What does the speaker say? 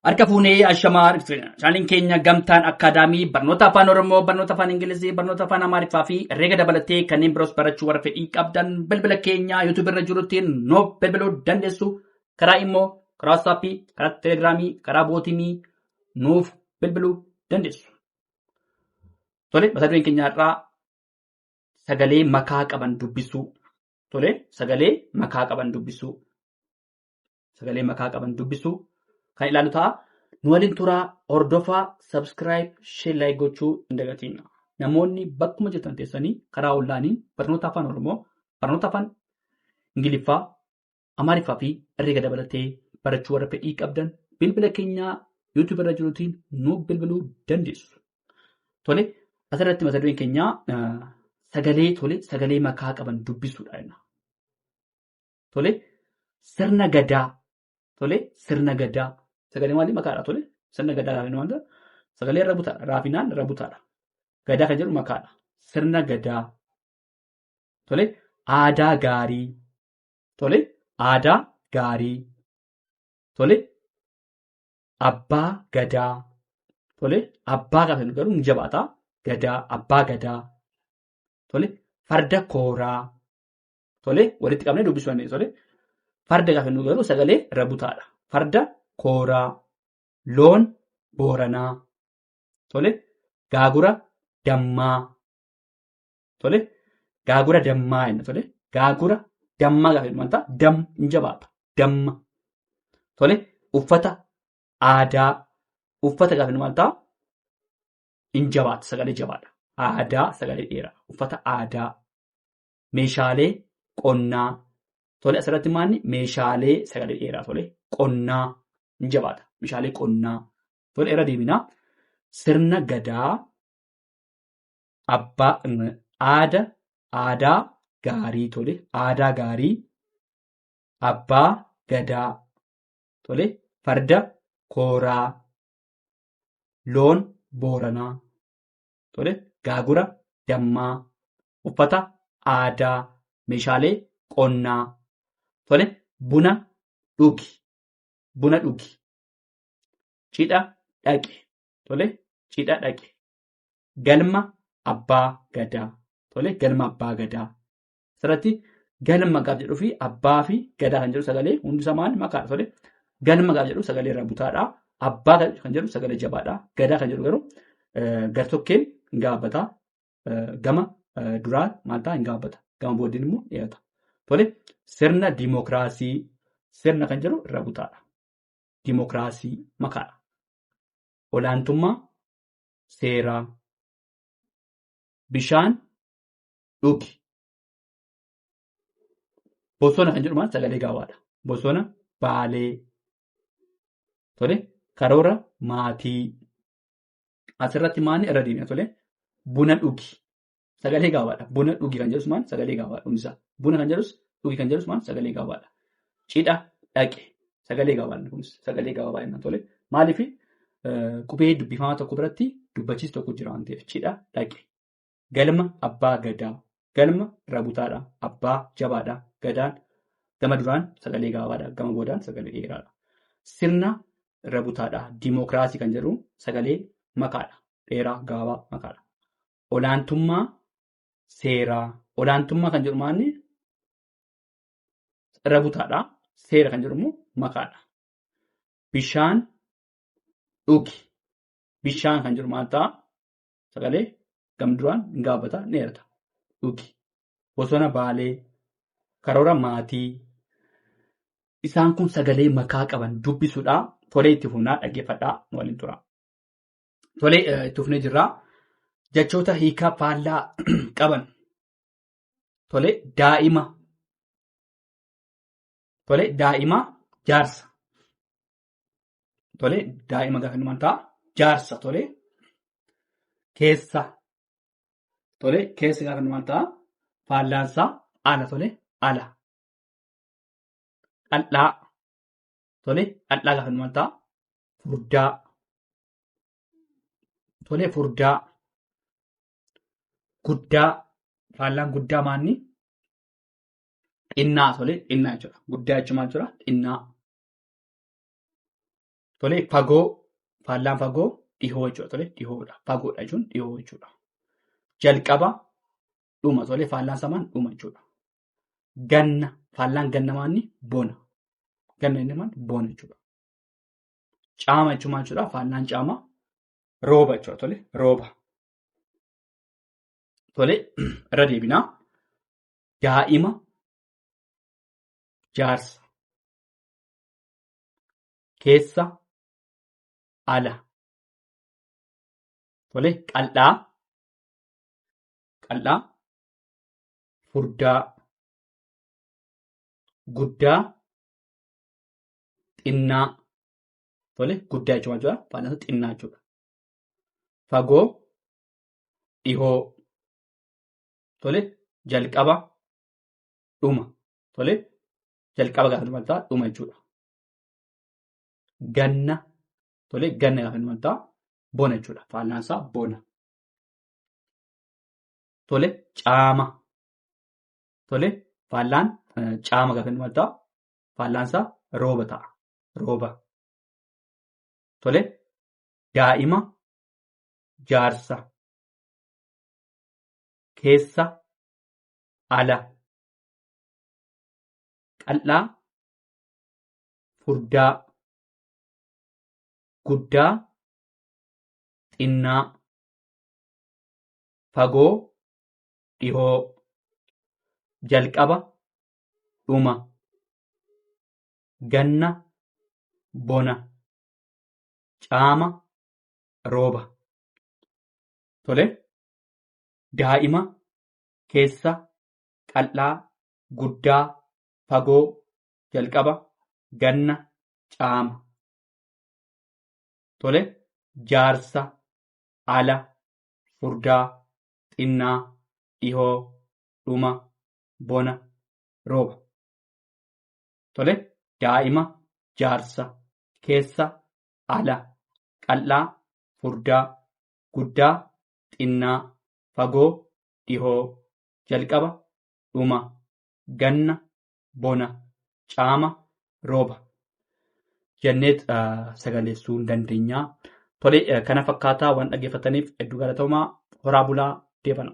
Harka fuunee ashamaa chaanaliin keenya gamtaan akaadaamii barnoota afaan Oromoo, barnoota afaan Ingilizii, barnoota afaan Amaariffaa fi herreega dabalatee kanneen biroos barachuu warra fedhii qabdan bilbila keenya YouTube irra jiruttiin nuuf bilbiluu dandeessu. Karaa immoo karaa WhatsAppii, karaa Telegiraamii, karaa bootimii nuuf bilbiluu dandeessu. Tole mata dureen keenya irraa sagalee makaa qaban dubbisuu. Tole sagalee makaa qaban dubbisuu. Sagalee makaa qaban dubbisuu. Kan ilaalu ta'a. Nu waliin turaa hordofaa, subscribe, share, like gochuu hin dagatina. Namoonni bakkuma jirtan teessanii karaa onlaayinii barnoota afaan Oromoo, barnoota afaan Ingiliffaa, Amaariffaa fi herreega dabalatee barachuu warra fedhii qabdan bilbila keenya YouTube irra jirutiin nuuf bilbiluu dandeessu. Tole asirratti mata dureen keenya sagalee makaa qaban dubbisuudha. Tole sirna gadaa. Tole sirna gadaa. Sagalee maalii makaadha? Tole sirna gadaa raafina wanta sagalee rabutaadha. Raafinaan rabutaadha. Gadaa kan jedhu makaadha. Sirna gadaa. Tole aadaa gaarii. Tole aadaa gaarii. Tole abbaa gadaa. Tole abbaa gaafa garuu ni jabaata. Gadaa abbaa gadaa. Tole farda kooraa. Tole walitti qabnee dubbisuu dandeenya. Tole farda gaafa nu garuu sagalee rabutaadha. Farda kooraa. Loon booranaa. Tole gaagura dammaa. Tole gaagura dammaa jenna. Tole gaagura dammaa gaafa jedhu wanta dam hin jabaata. Damma. Tole uffata aadaa. Uffata gaafa jedhu wanta hin jabaata. Sagalee jabaadha. Aadaa sagalee dheeraa. Uffata aadaa. Meeshaalee qonnaa. Tole asirratti maalni meeshaalee sagalee dheeraa. Tole qonnaa hin jabaata. Meeshaalee qonnaa. Tole irra deebinaa. Sirna gadaa. Abbaa aadaa gaarii. Tole aadaa gaarii. Abbaa gadaa. Tole farda kooraa. Loon booranaa. Tole gaagura dammaa. Uffata aadaa. Meeshaalee qonnaa. Tole buna dhugi. Buna dhugi. Cidha dhaqe. Tole cidha dhaqe. Galma abbaa gadaa. Tole galma abbaa gadaa. Asirratti galma gaaf jedhuu fi abbaa fi gadaa kan jedhu sagalee hundi samaan makaadha. Tole galma gaaf jedhu sagalee rabutaadha. Abbaa kan jedhu sagalee jabaadha. Gadaa kan jedhu garuu gartokkeen hin gaabbata. Gama duraa maaltaa hin gaabbata. Gama booddeen immoo dhiyaata. Tole sirna dimookiraasii. Sirna kan jedhu rabutaadha. Dimookiraasii makaadha. Olaantummaa seeraa. Bishaan dhugi. Bosona kan jedhu maal sagalee gaabaadha. Bosona baalee. Tole karoora maatii. Asirratti maalni irra deemna. Tole buna dhugi. Sagalee gaabaadha. Buna dhugi kan jedhus maal sagalee gaabaadha. Hundisaa. Buna kan jedhus dhugi kan jedhus maal sagalee gaabaadha. Cidha dhaqe. Sagalee gaabaadha. Kunis sagalee gaabaadha. Tole maaliif qubee dubbifamaa tokko biratti dubbachiis tokko jira waan ta'eef cidha dhaqe. Galma abbaa gadaa. Galma rabutaadha. Abbaa jabaadha. Gadaan gama duraan sagalee gaabaadha. Gama boodaan sagalee dheeraadha. Sirna rabutaadha. Dimookiraasii kan jedhu sagalee makaadha. Dheeraa gaabaa makaadha. Olaantummaa seeraa. Olaantummaa kan jedhu maalni rabutaadha. Seera kan jedhu immoo makaadha. Bishaan dhugi. Bishaan kan jedhu maal ta'a? Sagalee gama duraan hin gaabbata ni dheerata. Dhugi. Bosona baalee. Karoora maatii. Isaan kun sagalee makaa qaban dubbisuudha. Tolee itti fufnaa dhaggeeffadhaa nu waliin tura. Tolee itti fufnee jirraa. Jechoota hiikaa faallaa qaban. Tolee daa'ima. Tolee daa'ima jaarsa. Tolee daa'ima gaafa numaan ta'a. Jaarsa tolee. Keessa. Tolee keessa gaafa numaan ta'a. Faallaansaa ala tolee ala. Dhaldhaa. Tolee dhaldhaa gaafa numaan ta'a. Furdaa. Tolee furdaa. Guddaa. Faallaan guddaa maanni? Xinnaa tolee xinnaa jechuudha. Guddaa jechuun maal jechuudha? Xinnaa. Tole fagoo faallaan fagoo dhihoo jechuudha. Tole dhihoodha. Fagoodha jechuun dhihoo jechuudha. Jalqaba dhuma. Tole faallaan samaan dhuma jechuudha. Ganna faallaan ganna maanni bona. Ganna inni maanni bona jechuudha. Caama jechuun maal jechuudha? Faallaan caama rooba jechuudha. Tole rooba. Tole irra deebinaa. Daa'ima jaarsa. Keessa ala. Tole qal'aa furdaa guddaa xinnaa. Tole guddaa jechuun maal jechuudha? Faallaan xinnaa jechuudha. Fagoo dhihoo. Tole jalqaba dhuma. Tole jalqaba gaafa dhumaa dhuma jechuudha. Ganna. Tole ganna gaafa dhumaa bona jechuudha. Faallaan isaa bona. Tole caama. Tole faallaan caama gaafa dhumaa faallaan isaa rooba ta'a. Rooba. Tole daa'ima jaarsa. Keessa ala. Qal'aa furdaa guddaa xinnaa. Fagoo dhihoo. Jalqaba dhuma. Ganna bona. Caama rooba. Tole daa'ima keessa qal'aa guddaa fagoo jalqaba ganna caama. Tole jaarsa ala furdaa xinnaa dhihoo dhuma bona rooba. Tole daa'ima jaarsa keessa ala qal'aa furdaa guddaa xinnaa fagoo dhihoo jalqaba dhuma ganna bona caama rooba jenneet sagaleessuu hin dandeenya. Tole kana fakkaataa waan dhaggeeffataniif hedduu galatoomaa. Horaa bulaa deebana.